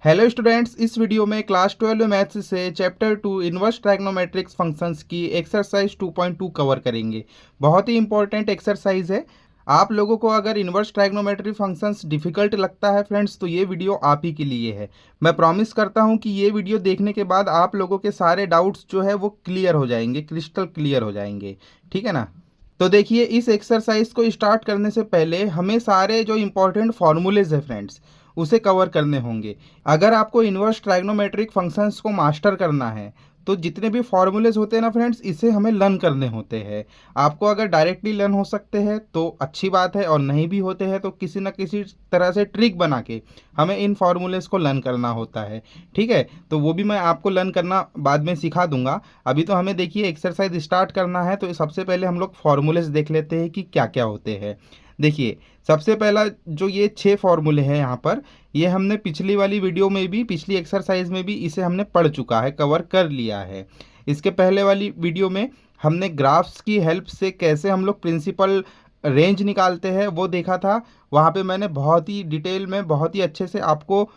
Hello students, इस video में class 12 maths से चैप्टर 2 इनवर्स ट्राइग्नोमेट्रिक्स फंक्शंस की एक्सरसाइज 2.2 कवर करेंगे। बहुत ही इंपॉर्टेंट एक्सरसाइज है। आप लोगों को अगर इनवर्स ट्राइग्नोमेट्रिक फंक्शंस डिफिकल्ट लगता है फ्रेंड्स, तो ये वीडियो आप ही के लिए है। मैं प्रॉमिस करता हूँ कि ये वीडियो देखने के बाद आप लोगों के सारे डाउट्स जो है वो क्लियर हो जाएंगे, क्रिस्टल क्लियर हो जाएंगे। ठीक है ना। तो देखिए, इस एक्सरसाइज को स्टार्ट करने से पहले हमें सारे जो इंपॉर्टेंट फॉर्मूलेज है फ्रेंड्स, उसे कवर करने होंगे। अगर आपको इन्वर्स ट्राइग्नोमेट्रिक फंक्शंस को मास्टर करना है तो जितने भी फॉर्मूलेज होते हैं ना फ्रेंड्स, इसे हमें लर्न करने होते हैं। आपको अगर डायरेक्टली लर्न हो सकते हैं तो अच्छी बात है, और नहीं भी होते हैं तो किसी न किसी तरह से ट्रिक बना के हमें इन फॉर्मूलेज को लर्न करना होता है। ठीक है, तो वो भी मैं आपको लर्न करना बाद में सिखा दूंगा। अभी तो हमें देखिए एक्सरसाइज स्टार्ट करना है, तो सबसे पहले हम लोग फॉर्मूलेज देख लेते हैं कि क्या क्या होते हैं। देखिए, सबसे पहला जो ये 6 फॉर्मूले हैं यहाँ पर, ये हमने पिछली वाली वीडियो में भी, पिछली एक्सरसाइज में भी इसे हमने पढ़ चुका है, कवर कर लिया है। इसके पहले वाली वीडियो में हमने ग्राफ्स की हेल्प से कैसे हम लोग प्रिंसिपल रेंज निकालते हैं वो देखा था। वहाँ पे मैंने बहुत ही डिटेल में, बहुत ही अच्छे से आपको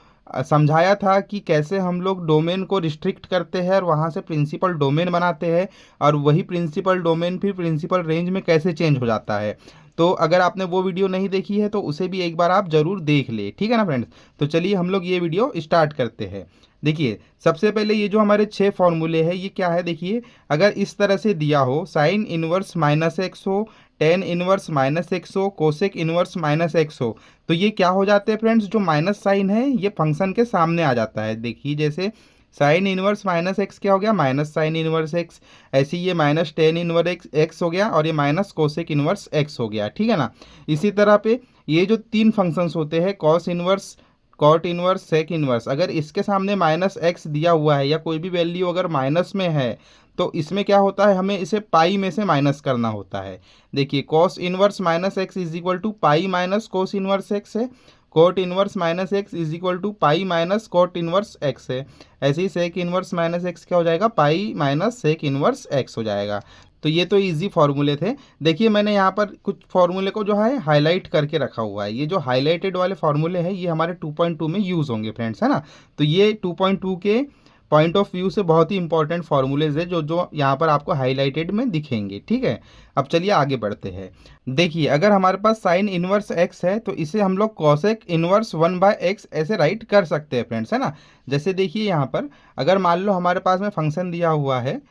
समझाया था कि कैसे हम लोग डोमेन को रिस्ट्रिक्ट करते हैं और वहाँ से प्रिंसिपल डोमेन बनाते हैं, और वही प्रिंसिपल डोमेन फिर प्रिंसिपल रेंज में कैसे चेंज हो जाता है। तो अगर आपने वो वीडियो नहीं देखी है तो उसे भी एक बार आप ज़रूर देख ले। ठीक है ना फ्रेंड्स। तो चलिए हम लोग ये वीडियो स्टार्ट करते हैं। देखिए, सबसे पहले ये जो हमारे 6 फॉर्मूले हैं ये क्या है। देखिए, अगर इस तरह से दिया हो, साइन इनवर्स माइनस एक्स हो, टेन इनवर्स माइनस एक्स हो, कोसेक इनवर्स माइनस एक्स हो, तो ये क्या हो जाते हैं फ्रेंड्स, जो माइनस साइन है ये फंक्शन के सामने आ जाता है। देखिए, जैसे साइन इनवर्स माइनस एक्स क्या हो गया, माइनस साइन इनवर्स एक्स। ऐसे ये माइनस टेन इनवर्स एक्स हो गया, और ये माइनस कोसेक इनवर्स एक्स हो गया। ठीक है ना। इसी तरह पे ये जो 3 फंक्शंस होते हैं, cos inverse, cot inverse, sec inverse, अगर इसके सामने माइनस एक्स दिया हुआ है या कोई भी वैल्यू अगर माइनस में है, तो इसमें क्या होता है, हमें इसे पाई में से माइनस करना होता है। देखिए, cos inverse minus x is equal to pi minus cos inverse x है। Cot inverse minus x is equal to pi minus cot inverse x है। ऐसे ही सेक इनवर्स माइनस एक्स क्या हो जाएगा, pi minus sec inverse x हो जाएगा। तो ये तो इजी फॉर्मूले थे। देखिए, मैंने यहाँ पर कुछ फॉर्मूले को जो है हाईलाइट करके रखा हुआ है। ये जो हाईलाइटेड वाले फॉर्मूले हैं ये हमारे 2.2 में यूज़ होंगे फ्रेंड्स, है ना। तो ये 2.2 के पॉइंट ऑफ व्यू से बहुत ही इंपॉर्टेंट फार्मूलेज है जो जो यहाँ पर आपको हाईलाइटेड में दिखेंगे। ठीक है, अब चलिए आगे बढ़ते हैं। देखिए, अगर हमारे पास साइन इनवर्स एक्स है तो इसे हम लोग कॉसेक इनवर्स 1/x ऐसे राइट कर सकते हैं फ्रेंड्स, है ना। जैसे देखिए यहाँ पर, अगर मान लो हमारे पास में फंक्शन दिया हुआ है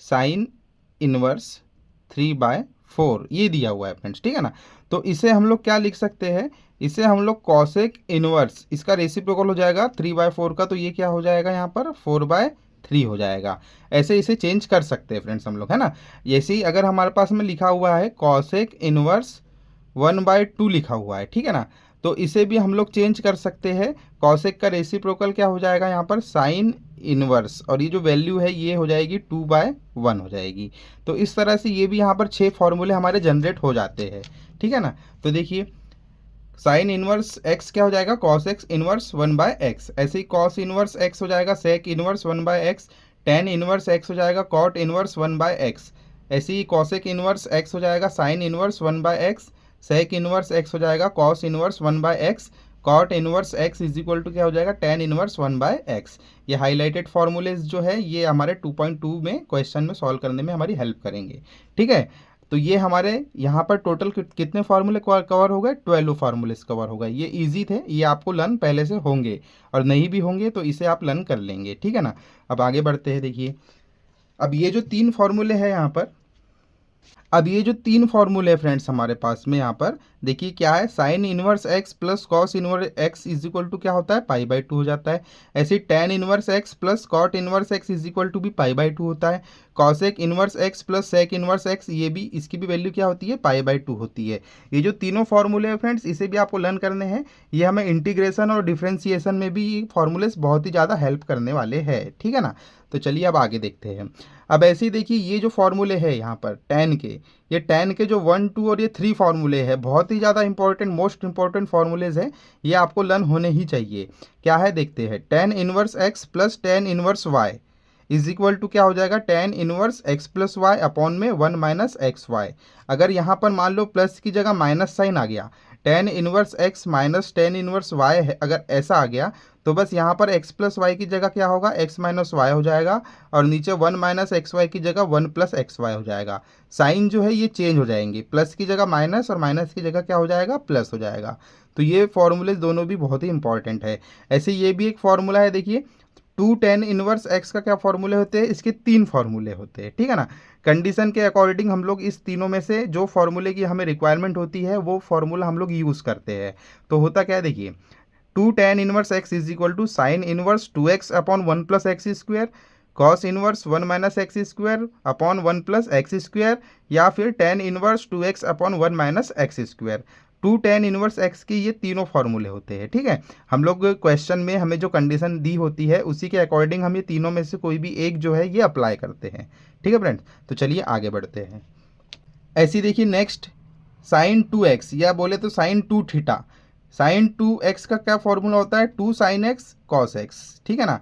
साइन इनवर्स 3/4, ये दिया हुआ है फ्रेंड्स। ठीक है ना। तो इसे हम लोग क्या लिख सकते हैं, इसे हम लोग कॉसेक इनवर्स, इसका रेसिप्रोकल हो जाएगा 3/4 का, तो ये क्या हो जाएगा यहाँ पर 4/3 हो जाएगा। ऐसे इसे चेंज कर सकते हैं फ्रेंड्स हम लोग, है ना। ऐसे ही अगर हमारे पास में लिखा हुआ है कॉसेक इनवर्स 1/2 लिखा हुआ है, ठीक है ना, तो इसे भी हम लोग चेंज कर सकते हैं। कॉसेक का रेसिप्रोकल क्या हो जाएगा यहाँ पर, साइन इनवर्स, और ये जो वैल्यू है ये हो जाएगी 2/1 हो जाएगी। तो इस तरह से ये भी यहाँ पर 6 फॉर्मूले हमारे जनरेट हो जाते हैं। ठीक है ना। तो देखिए, साइन इनवर्स एक्स क्या हो जाएगा, कॉस एक्स इनवर्स 1/x। ऐसे ही कॉस इनवर्स एक्स हो जाएगा sec inverse 1/x। Tan inverse x हो जाएगा कॉट इनवर्स 1/x। ऐसे ही कॉसेक इनवर्स एक्स हो जाएगा sine inverse 1/x। Sec inverse x हो जाएगा cos inverse 1/x। Cot inverse x is equal to क्या हो जाएगा, टेन इनवर्स 1/x। ये हाईलाइटेड फॉर्मूलेज जो है ये हमारे 2.2 में क्वेश्चन में सॉल्व करने में हमारी हेल्प करेंगे। ठीक है। तो ये हमारे यहाँ पर टोटल कितने फार्मूले कवर हो गए, 12 फार्मूलेस कवर हो गए। ये इजी थे, ये आपको लर्न पहले से होंगे, और नहीं भी होंगे तो इसे आप लर्न कर लेंगे। ठीक है ना। अब आगे बढ़ते हैं। देखिए, अब ये जो 3 फार्मूले हैं यहाँ पर, अब ये जो 3 फॉर्मूले फ्रेंड्स हमारे पास में यहाँ पर, देखिए क्या है, sine inverse x plus cos inverse x is equal to क्या होता है, पाई/2 हो जाता है। ऐसे tan inverse x plus cot inverse x is equal to भी पाई/2 होता है। Cosec inverse x plus sec inverse x, ये भी, इसकी भी वैल्यू क्या होती है, पाई/2 होती है। ये जो तीनों फॉर्मूले हैं फ्रेंड्स, इसे भी आपको लर्न करने हैं। ये हमें इंटीग्रेशन और डिफ्रेंसिएशन में भी फॉर्मूलेस बहुत ही ज़्यादा हेल्प करने वाले हैं। ठीक है ना। तो चलिए अब आगे देखते हैं। अब ऐसे ही देखिए, ये जो फॉर्मूले हैं यहाँ पर टेन के, ये टेन के जो 1, 2 और ये 3 फार्मूले हैं, बहुत ही ज़्यादा इंपॉर्टेंट, मोस्ट इंपॉर्टेंट फार्मूलेज हैं। ये आपको लर्न होने ही चाहिए। क्या है देखते हैं, tan inverse x plus tan inverse y is equal to क्या हो जाएगा, tan inverse x plus y upon में 1 माइनस एक्स वाई। अगर यहाँ पर मान लो प्लस की जगह माइनस साइन आ गया, tan inverse x minus tan inverse y है, अगर ऐसा आ गया तो बस यहाँ पर x प्लस वाई की जगह क्या होगा, x माइनस वाई हो जाएगा, और नीचे 1 माइनस एक्स वाई की जगह 1 प्लस एक्स वाई हो जाएगा। साइन जो है ये चेंज हो जाएंगे, प्लस की जगह माइनस और माइनस की जगह क्या हो जाएगा, प्लस हो जाएगा। तो ये फॉर्मूले दोनों भी बहुत ही इंपॉर्टेंट है। ऐसे ये भी एक फॉर्मूला है, देखिए 2 टेन इनवर्स एक्स का क्या फॉर्मूले होते हैं, इसके 3 फॉर्मूले होते हैं, ठीक है ना। कंडीशन के अकॉर्डिंग हम लोग इस तीनों में से जो फॉर्मूले की हमें रिक्वायरमेंट होती है वो फॉर्मूला हम लोग यूज़ करते हैं। तो होता क्या है, देखिए 2 tan inverse x is equal to sine inverse 2x upon 1 plus x square, cos inverse 1 minus x square upon 1 plus x square, या फिर tan inverse 2x upon 1 minus x square. 2 tan inverse x की ये तीनों फॉर्मूले होते हैं, ठीक है। हम लोग क्वेश्चन में हमें जो कंडीशन दी होती है उसी के अकॉर्डिंग हम ये तीनों में से कोई भी एक जो है ये अप्लाई करते हैं, ठीक है फ्रेंड्स। तो चलिए आगे बढ़ते हैं। ऐसी देखिए नेक्स्ट साइन 2x, या बोले तो साइन 2 थीटा। साइन 2x का क्या फॉर्मूला होता है, 2 साइन एक्स कॉस एक्स, ठीक है ना।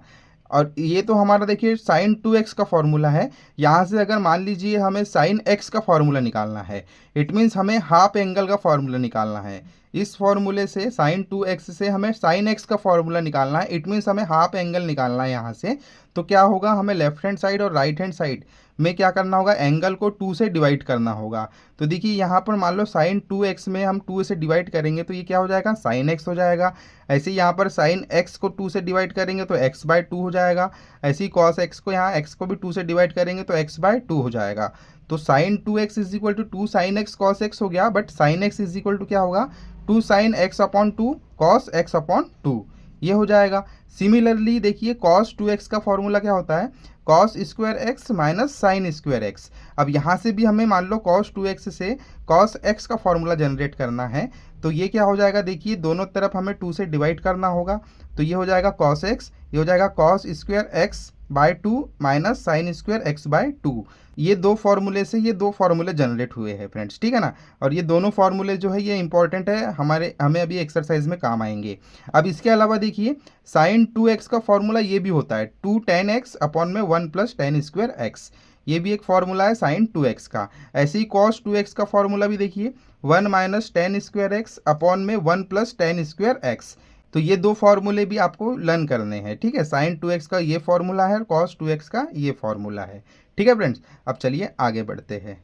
और ये तो हमारा देखिए साइन 2x का फॉर्मूला है। यहाँ से अगर मान लीजिए हमें साइन x का फॉर्मूला निकालना है, इट मीन्स हमें हाफ एंगल का फॉर्मूला निकालना है। इस फॉर्मूले से साइन 2x से हमें साइन x का फॉर्मूला निकालना है, इट मीन्स हमें हाफ एंगल निकालना है यहाँ से। तो क्या होगा, हमें लेफ्ट हैंड साइड और राइट हैंड साइड में क्या करना होगा, एंगल को 2 से डिवाइड करना होगा। तो देखिए यहाँ पर मान लो साइन 2x में हम 2 से डिवाइड करेंगे तो ये क्या हो जाएगा, साइन x हो जाएगा। ऐसे ही यहाँ पर साइन x को 2 से डिवाइड करेंगे तो x बाय 2 हो जाएगा। ऐसे ही कॉस x को यहाँ x को भी 2 से डिवाइड करेंगे तो x बाय 2 हो जाएगा। तो sine 2x is equal to 2 sine x cos x हो गया, but sine x is equal to क्या होगा, 2 sine x upon 2 cos x upon 2, ये हो जाएगा। सिमिलरली देखिए कॉस 2x का फॉर्मूला क्या होता है, cos square x minus sine square x. अब यहाँ से भी हमें मान लो कॉस 2x से कॉस x का फॉर्मूला जनरेट करना है, तो ये क्या हो जाएगा, देखिए दोनों तरफ हमें 2 से डिवाइड करना होगा। तो ये हो जाएगा कॉस x, ये हो जाएगा cos square x by 2 minus sine square x by 2। ये दो फॉर्मूले से ये दो फॉर्मूले जनरेट हुए हैं फ्रेंड्स, ठीक है ना। और ये दोनों फॉर्मूले जो है ये इंपॉर्टेंट है, हमें अभी एक्सरसाइज में काम आएंगे। अब इसके अलावा देखिए साइन 2x का फॉर्मूला ये भी होता है 2 टेन एक्स अपॉन में 1 प्लस टेन स्क्वायर एक्स, ये भी एक फॉर्मूला है साइन 2x का। ऐसे ही कॉस 2x का फॉर्मूला भी देखिए 1 minus ten square x upon में 1 प्लस टेन स्क्वायर एक्स। तो ये दो फॉर्मूले भी आपको लर्न करने हैं, ठीक है। साइन 2x का ये फॉर्मूला है और कॉस 2x का ये फॉर्मूला है, ठीक है फ्रेंड्स। अब चलिए आगे बढ़ते हैं।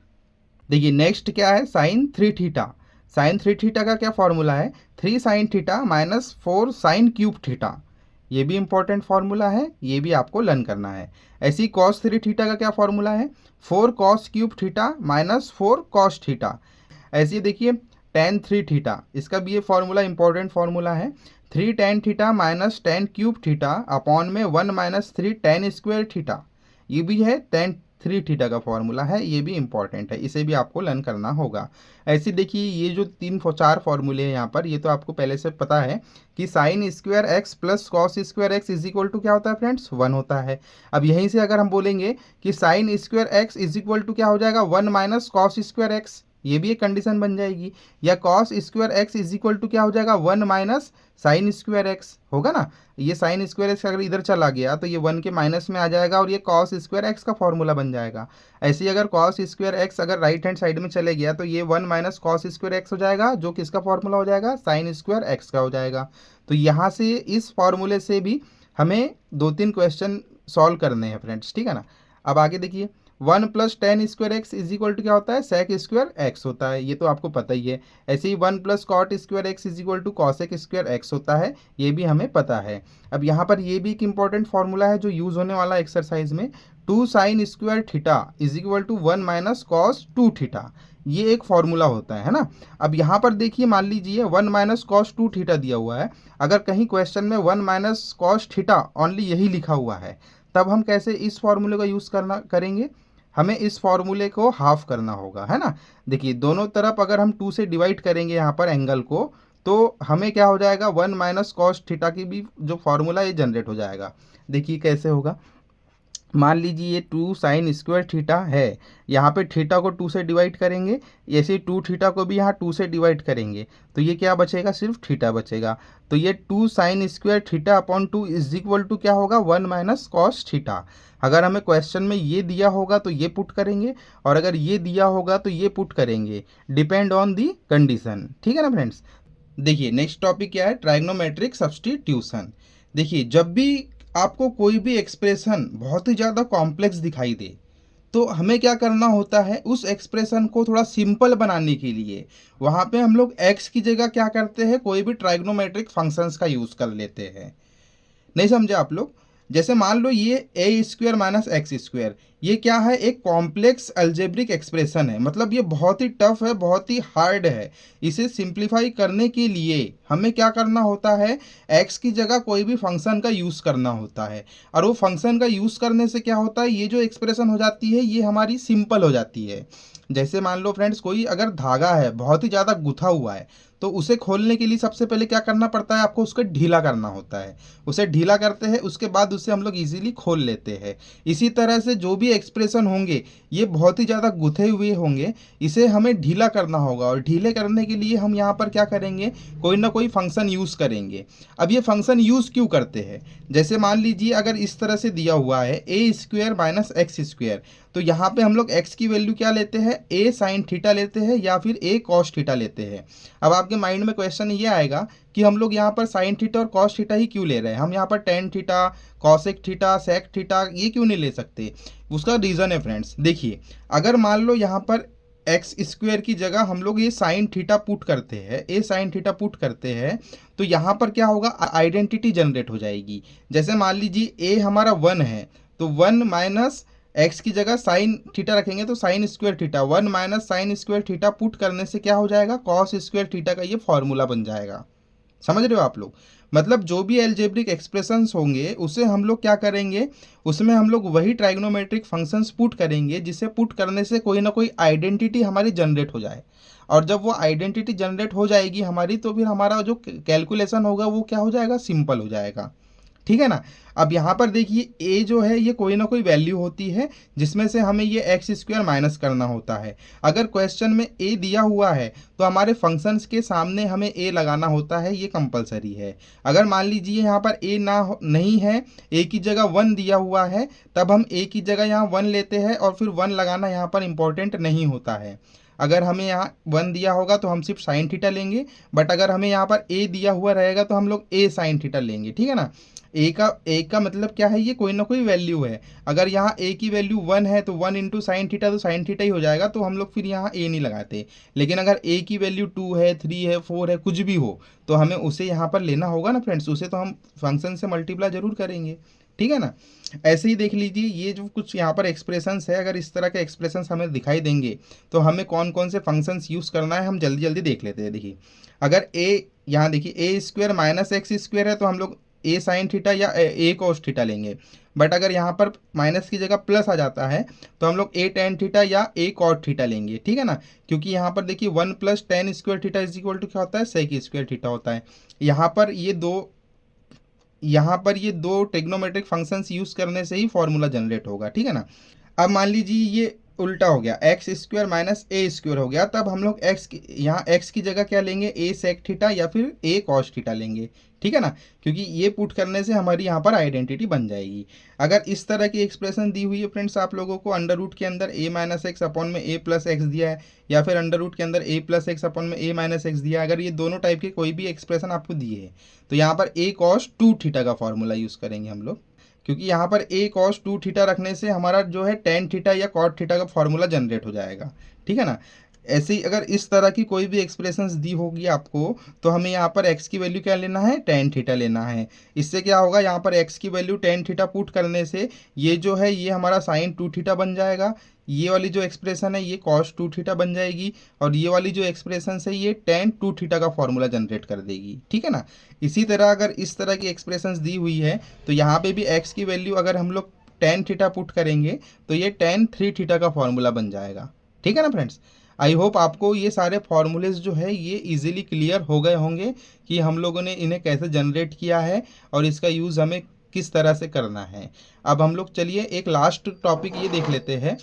देखिए नेक्स्ट क्या है, साइन 3 थीटा। साइन 3 थीटा का क्या फॉर्मूला है, 3 sine theta minus 4 sine cube theta. ये भी इंपॉर्टेंट फार्मूला है, ये भी आपको लर्न करना है। ऐसे ही कॉस 3 थीटा का क्या फॉर्मूला है, 4 cos cube theta minus 4 cos theta. ऐसे ही देखिए टेन 3 थीटा, इसका भी ये फॉर्मूला इंपॉर्टेंट फार्मूला है, 3 tan theta minus ten cube theta upon में 1 माइनस 3 टेन स्क्वायर थीटा। ये भी है टेन 3 थीटा का फॉर्मूला है, ये भी इंपॉर्टेंट है, इसे भी आपको लर्न करना होगा। ऐसे देखिए ये जो 4 फॉर्मूले हैं यहाँ पर, ये तो आपको पहले से पता है कि sine square x plus cos square x is equal to क्या होता है फ्रेंड्स, 1 होता है। अब यहीं से अगर हम बोलेंगे कि sine square x is equal to क्या हो जाएगा, 1 माइनस कॉस स्क्वायर एक्स, ये भी एक कंडीशन बन जाएगी। या cos square x is equal to क्या हो जाएगा, 1 माइनस साइन स्क्वायर एक्स होगा ना। ये साइन स्क्वायर एक्स अगर इधर चला गया तो ये 1 के माइनस में आ जाएगा और ये कॉस स्क्वायर एक्स का फॉर्मूला बन जाएगा। ऐसे ही अगर कॉस स्क्वायर एक्स अगर राइट हैंड साइड में चले गया तो ये 1 माइनस कॉस स्क्वायर एक्स हो जाएगा, जो किसका फॉर्मूला हो जाएगा, साइन स्क्वायर एक्स का हो जाएगा। तो यहाँ से इस फॉर्मूले से भी हमें 2-3 क्वेश्चन सॉल्व करने हैं फ्रेंड्स, ठीक है ना। अब आगे देखिए 1 plus ten square x is equal to क्या होता है, सेक स्क्वायर एक्स होता है, ये तो आपको पता ही है। ऐसे ही 1 plus cot square x is equal to cosec square x होता है, ये भी हमें पता है। अब यहाँ पर ये भी एक इंपॉर्टेंट फॉर्मूला है जो यूज़ होने वाला एक्सरसाइज में, 2 sine square theta is equal to 1 minus cos 2 theta, ये एक फॉर्मूला होता है ना। अब यहाँ पर देखिए मान लीजिए 1 माइनस कॉस 2 थीटा दिया हुआ है, अगर कहीं क्वेश्चन में 1 माइनस कॉस थीटा ओनली यही लिखा हुआ है, तब हम कैसे इस फॉर्मूले का यूज़ करेंगे, हमें इस फॉर्मूले को हाफ करना होगा, है ना। देखिए दोनों तरफ अगर हम 2 से डिवाइड करेंगे यहाँ पर एंगल को, तो हमें क्या हो जाएगा, 1 माइनस कॉस थीटा की भी जो फॉर्मूला ये जनरेट हो जाएगा। देखिए कैसे होगा, मान लीजिए ये 2 साइन स्क्वायर थीटा है, यहाँ पे थीटा को 2 से डिवाइड करेंगे, ऐसे 2 थीटा को भी यहाँ 2 से डिवाइड करेंगे, तो ये क्या बचेगा, सिर्फ थीटा बचेगा। तो ये 2 sine square theta upon 2 is equal to क्या होगा, 1 माइनस कॉस थीटा। अगर हमें क्वेश्चन में ये दिया होगा तो ये पुट करेंगे, और अगर ये दिया होगा तो ये पुट करेंगे, डिपेंड ऑन दी कंडीशन, ठीक है ना फ्रेंड्स। देखिए नेक्स्ट टॉपिक क्या है, ट्राइग्नोमेट्रिक सब्स्टिट्यूशन। देखिए जब भी आपको कोई भी एक्सप्रेशन बहुत ही ज़्यादा कॉम्प्लेक्स दिखाई दे तो हमें क्या करना होता है, उस एक्सप्रेशन को थोड़ा सिंपल बनाने के लिए वहाँ पे हम लोग एक्स की जगह क्या करते हैं, कोई भी ट्राइग्नोमेट्रिक फंक्शंस का यूज़ कर लेते हैं। नहीं समझे आप लोग? जैसे मान लो ये ए स्क्वेयर माइनस एक्स स्क्वेयर, ये क्या है, एक कॉम्प्लेक्स अलजेब्रिक एक्सप्रेशन है, मतलब ये बहुत ही टफ है, बहुत ही हार्ड है। इसे सिंप्लीफाई करने के लिए हमें क्या करना होता है, एक्स की जगह कोई भी फंक्शन का यूज़ करना होता है। और वो फंक्शन का यूज़ करने से क्या होता है, ये जो एक्सप्रेशन हो जाती है ये हमारी सिंपल हो जाती है। जैसे मान लो फ्रेंड्स, कोई अगर धागा है बहुत ही ज़्यादा गुथा हुआ है, तो उसे खोलने के लिए सबसे पहले क्या करना पड़ता है, आपको उसको ढीला करना होता है। उसे ढीला करते हैं, उसके बाद उसे हम लोग इजीली खोल लेते हैं। इसी तरह से जो भी एक्सप्रेशन होंगे ये बहुत ही ज़्यादा गुथे हुए होंगे, इसे हमें ढीला करना होगा। और ढीले करने के लिए हम यहाँ पर क्या करेंगे, कोई ना कोई फंक्शन यूज़ करेंगे। अब ये फंक्शन यूज़ क्यों करते हैं, जैसे मान लीजिए अगर इस तरह से दिया हुआ है ए स्क्वेयर माइनस एक्स स्क्वेयर, तो यहाँ पे हम लोग x की वैल्यू क्या लेते हैं, a साइन थीटा लेते हैं या फिर a कॉस थीटा लेते हैं। अब आपके माइंड में क्वेश्चन ये आएगा कि हम लोग यहाँ पर साइन थीटा और कॉस थीटा ही क्यों ले रहे हैं, हम यहाँ पर tan theta, cosec theta, sec theta ये क्यों नहीं ले सकते। उसका रीज़न है फ्रेंड्स, देखिए अगर मान लो यहाँ पर एक्स स्क्वेयर की जगह हम लोग ये साइन थीटा पुट करते हैं, ए साइन थीटा पुट करते हैं, तो यहाँ पर क्या होगा, आइडेंटिटी जनरेट हो जाएगी। जैसे मान लीजिए ए हमारा 1 है, तो 1 माइनस एक्स की जगह साइन थीटा रखेंगे तो sign square theta, 1 minus sine square theta put करने से क्या हो जाएगा, कॉस स्क्वायर थीटा का ये फॉर्मूला बन जाएगा। समझ रहे हो आप लोग? मतलब जो भी एल्जेब्रिक एक्सप्रेशंस होंगे उसे हम लोग क्या करेंगे, उसमें हम लोग वही ट्राइग्नोमेट्रिक फंक्शंस पुट करेंगे जिसे पुट करने से कोई ना कोई आइडेंटिटी हमारी जनरेट हो जाए। और जब वो आइडेंटिटी जनरेट हो जाएगी हमारी, तो फिर हमारा जो कैलकुलेशन होगा वो क्या हो जाएगा, सिंपल हो जाएगा। ठीक है ना। अब यहाँ पर देखिए ए जो है ये कोई ना कोई वैल्यू होती है जिसमें से हमें ये एक्स स्क्वायर माइनस करना होता है। अगर क्वेश्चन में ए दिया हुआ है तो हमारे फंक्शंस के सामने हमें ए लगाना होता है, ये कंपलसरी है। अगर मान लीजिए यहाँ पर ए नहीं है, ए की जगह 1 दिया हुआ है, तब हम ए की जगह यहाँ 1 लेते हैं और फिर 1 लगाना यहाँ पर इंपॉर्टेंट नहीं होता है। अगर हमें यहाँ 1 दिया होगा तो हम सिर्फ साइन थीटा लेंगे, बट अगर हमें यहाँ पर ए दिया हुआ रहेगा तो हम लोग ए साइन थीटा लेंगे। ठीक है ना। ए का मतलब क्या है, ये कोई ना कोई वैल्यू है। अगर यहाँ ए की वैल्यू 1 है तो 1 इंटू साइन थीटा, तो साइन थीटा ही हो जाएगा, तो हम लोग फिर यहाँ ए नहीं लगाते। लेकिन अगर ए की वैल्यू 2 है, 3 है, 4 है, कुछ भी हो, तो हमें उसे यहाँ पर लेना होगा ना फ्रेंड्स, उसे तो हम फंक्शन से मल्टीप्लाई जरूर करेंगे। ठीक है ना। ऐसे ही देख लीजिए ये जो कुछ यहाँ पर एक्सप्रेशंस है, अगर इस तरह के एक्सप्रेशंस हमें दिखाई देंगे तो हमें कौन कौन से फंक्शंस यूज़ करना है हम जल्दी जल्दी देख लेते हैं। देखिए अगर ए, यहाँ देखिए ए स्क्वायर माइनस एक्स स्क्वायर है तो हम लोग ए साइन थीटा या ए कॉस थीटा लेंगे। बट अगर यहाँ पर माइनस की जगह प्लस आ जाता है तो हम लोग ए टेन थीटा या ए कॉट थीटा लेंगे। ठीक है ना। क्योंकि यहाँ पर देखिए 1 plus ten square theta is equal to क्या होता है, सेक स्क्वायर थीटा होता है। यहाँ पर ये दो ट्रिग्नोमेट्रिक फंक्शंस यूज करने से ही फॉर्मूला जनरेट होगा। ठीक है ना। अब मान लीजिए ये उल्टा हो गया, एक्स स्क्वायर माइनस ए स्क्वायर हो गया, तब हम लोग यहाँ एक्स की जगह क्या लेंगे, ए सेक थीटा या फिर ए कॉस थीटा लेंगे। ठीक है ना। क्योंकि ये पुट करने से हमारी यहाँ पर आइडेंटिटी बन जाएगी। अगर इस तरह की एक्सप्रेशन दी हुई है फ्रेंड्स आप लोगों को, अंडर रूट के अंदर ए माइनस एक्स अपॉन में ए प्लस एक्स दिया है, या फिर अंडर रूट के अंदर ए प्लस एक्स अपॉन में ए माइनस एक्स दिया है, अगर ये दोनों टाइप के कोई भी एक्सप्रेशन आपको दिए है तो यहाँ पर ए कॉस 2 थीटा का फॉर्मूला यूज़ करेंगे हम लोग। क्योंकि यहाँ पर ए कॉस 2 थीटा रखने से हमारा जो है टेन थीटा या कॉट थीटा का फॉर्मूला जनरेट हो जाएगा। ठीक है ना। ऐसे ही अगर इस तरह की कोई भी एक्सप्रेशंस दी होगी आपको तो हमें यहाँ पर x की वैल्यू क्या लेना है, टेन थीटा लेना है। इससे क्या होगा, यहाँ पर x की वैल्यू टेन थीटा पुट करने से ये जो है ये हमारा साइन 2 थीटा बन जाएगा, ये वाली जो एक्सप्रेशन है ये कॉस 2 थीटा बन जाएगी, और ये वाली जो एक्सप्रेशन है ये टेन 2 थीटा का फॉर्मूला जनरेट कर देगी। ठीक है ना। इसी तरह अगर इस तरह की एक्सप्रेशंस दी हुई है तो यहाँ पे भी x की वैल्यू अगर हम लोग टेन थीटा पुट करेंगे तो ये टेन 3 थीटा का फॉर्मूला बन जाएगा। ठीक है ना फ्रेंड्स। आई होप आपको ये सारे फॉर्मूलेज जो है ये इजीली क्लियर हो गए होंगे कि हम लोगों ने इन्हें कैसे जनरेट किया है और इसका यूज़ हमें किस तरह से करना है। अब हम लोग चलिए एक लास्ट टॉपिक ये देख लेते हैं।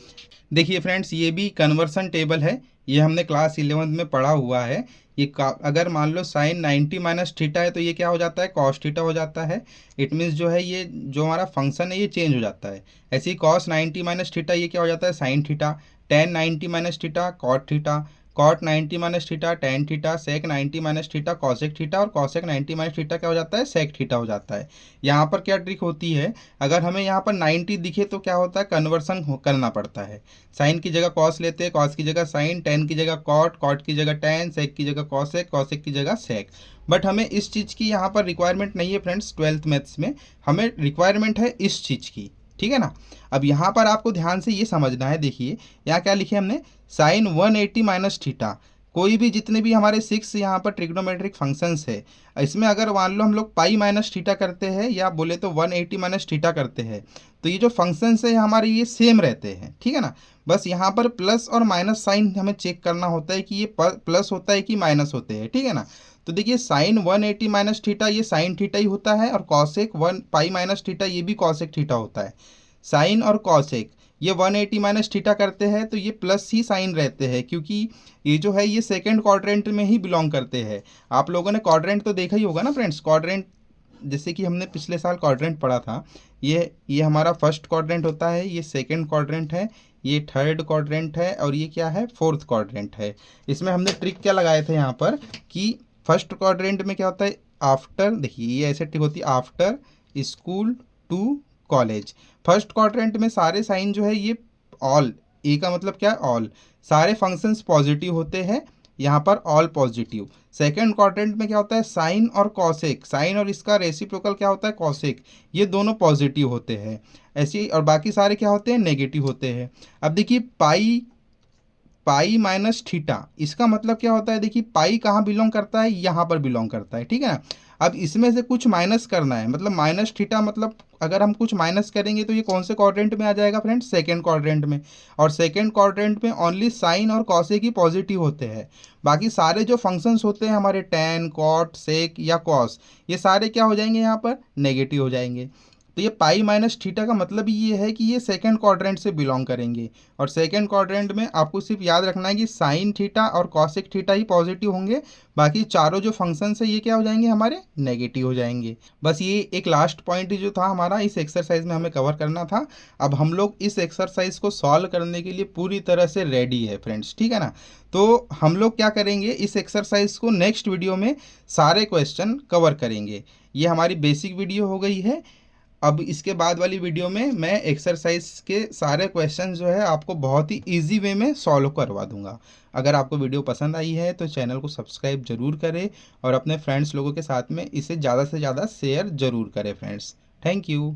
देखिए फ्रेंड्स ये भी कन्वर्सन टेबल है, ये हमने क्लास 11 में पढ़ा हुआ है। ये अगर मान लो साइन 90 माइनस थीटा है तो ये क्या हो जाता है, कॉस थीटा हो जाता है। इट मीन्स जो है ये जो हमारा फंक्शन है ये चेंज हो जाता है। ऐसे ही कॉस 90 माइनस थीटा ये क्या हो जाता है, sine theta. Tan 90 minus theta cot theta, cot 90 minus theta, tan theta, sec 90 minus theta, cosec theta, और कॉसेक 90 माइनस थीटा क्या हो जाता है, सेक थीटा हो जाता है। यहाँ पर क्या ट्रिक होती है, अगर हमें यहाँ पर 90 दिखे तो क्या होता है, कन्वर्सन करना पड़ता है। साइन की जगह कॉस लेते हैं, कॉस की जगह साइन, टेन की जगह कॉट, कॉट की जगह टेन, सेक की जगह कॉसेक, कॉसेक की जगह सेक। बट हमें इस चीज़ की यहाँ पर रिक्वायरमेंट नहीं है फ्रेंड्स, 12th मैथ्स में हमें रिक्वायरमेंट है इस चीज़ की, ठीक है ना। अब यहाँ पर आपको ध्यान से ये समझना है, देखिए यहाँ क्या लिखे हमने, साइन 180 माइनस थीटा। कोई भी जितने भी हमारे 6 यहाँ पर ट्रिग्नोमेट्रिक फंक्शंस है, इसमें अगर मान लो हम लोग पाई माइनस थीटा करते हैं या बोले तो 180 माइनस थीटा करते हैं, तो ये जो फंक्शंस है हमारे ये सेम रहते हैं, ठीक है ना। बस यहाँ पर प्लस और माइनस साइन हमें चेक करना होता है कि ये प्लस होता है कि माइनस होते हैं, ठीक है ना। तो देखिए साइन 180 माइनस थीटा ये साइन थीटा ही होता है, और कॉसेक 1 पाई माइनस थीटा ये भी कॉसेक थीटा होता है। साइन और कॉसेक ये 180 माइनस थीटा करते हैं तो ये प्लस ही साइन रहते हैं, क्योंकि ये जो है ये सेकंड क्वाड्रेंट में ही बिलोंग करते हैं। आप लोगों ने क्वाड्रेंट तो देखा ही होगा ना फ्रेंड्स, क्वाड्रेंट जैसे कि हमने पिछले साल क्वाड्रेंट पढ़ा था, ये हमारा फर्स्ट क्वाड्रेंट होता है, ये सेकंड क्वाड्रेंट है, ये थर्ड क्वाड्रेंट है, और ये क्या है, फोर्थ क्वाड्रेंट है। इसमें हमने ट्रिक क्या लगाए थे यहाँ पर कि फर्स्ट क्वाड्रेंट में क्या होता है, आफ्टर, देखिए ये ऐसे ट्रिक होती है, after school to college. First quadrant में सारे साइन जो है ये ऑल, ए का मतलब क्या है, ऑल, सारे फंक्शंस पॉजिटिव होते हैं, यहाँ पर ऑल पॉजिटिव। सेकंड क्वाड्रेंट में क्या होता है, साइन और कॉसेक, साइन और इसका रेसिप्रोकल क्या होता है, कॉसेक, ये दोनों पॉजिटिव होते हैं ऐसे ही, और बाकी सारे क्या होते हैं, नेगेटिव होते हैं। अब देखिए पाई माइनस थीटा, इसका मतलब क्या होता है, देखिए पाई कहाँ बिलोंग करता है, यहाँ पर बिलोंग करता है, ठीक है ना। अब इसमें से कुछ माइनस करना है, मतलब माइनस थीटा, मतलब अगर हम कुछ माइनस करेंगे तो ये कौन से क्वाड्रेंट में आ जाएगा फ्रेंड्स, सेकंड क्वाड्रेंट में। और सेकंड क्वाड्रेंट में ओनली साइन और कॉसेक ही पॉजिटिव होते हैं, बाकी सारे जो फंक्शंस होते हैं हमारे टेन, कॉट, सेक या कॉस, ये सारे क्या हो जाएंगे, यहाँ पर नेगेटिव हो जाएंगे। तो ये पाई माइनस थीटा का मतलब ये है कि ये सेकंड क्वाड्रेंट से बिलोंग करेंगे, और सेकंड क्वाड्रेंट में आपको सिर्फ याद रखना है कि साइन थीटा और कॉसेक थीटा ही पॉजिटिव होंगे, बाकी चारों जो फंक्शंस है ये क्या हो जाएंगे, हमारे नेगेटिव हो जाएंगे। बस ये एक लास्ट पॉइंट जो था हमारा इस एक्सरसाइज में हमें कवर करना था। अब हम लोग इस एक्सरसाइज को सॉल्व करने के लिए पूरी तरह से रेडी है फ्रेंड्स, ठीक है ना। तो हम लोग क्या करेंगे, इस एक्सरसाइज को नेक्स्ट वीडियो में सारे क्वेश्चन कवर करेंगे। ये हमारी बेसिक वीडियो हो गई है। अब इसके बाद वाली वीडियो में मैं एक्सरसाइज के सारे क्वेश्चन जो है आपको बहुत ही इजी वे में सॉल्व करवा दूंगा। अगर आपको वीडियो पसंद आई है तो चैनल को सब्सक्राइब जरूर करें, और अपने फ्रेंड्स लोगों के साथ में इसे ज़्यादा से ज़्यादा शेयर जरूर करें फ्रेंड्स। Thank you.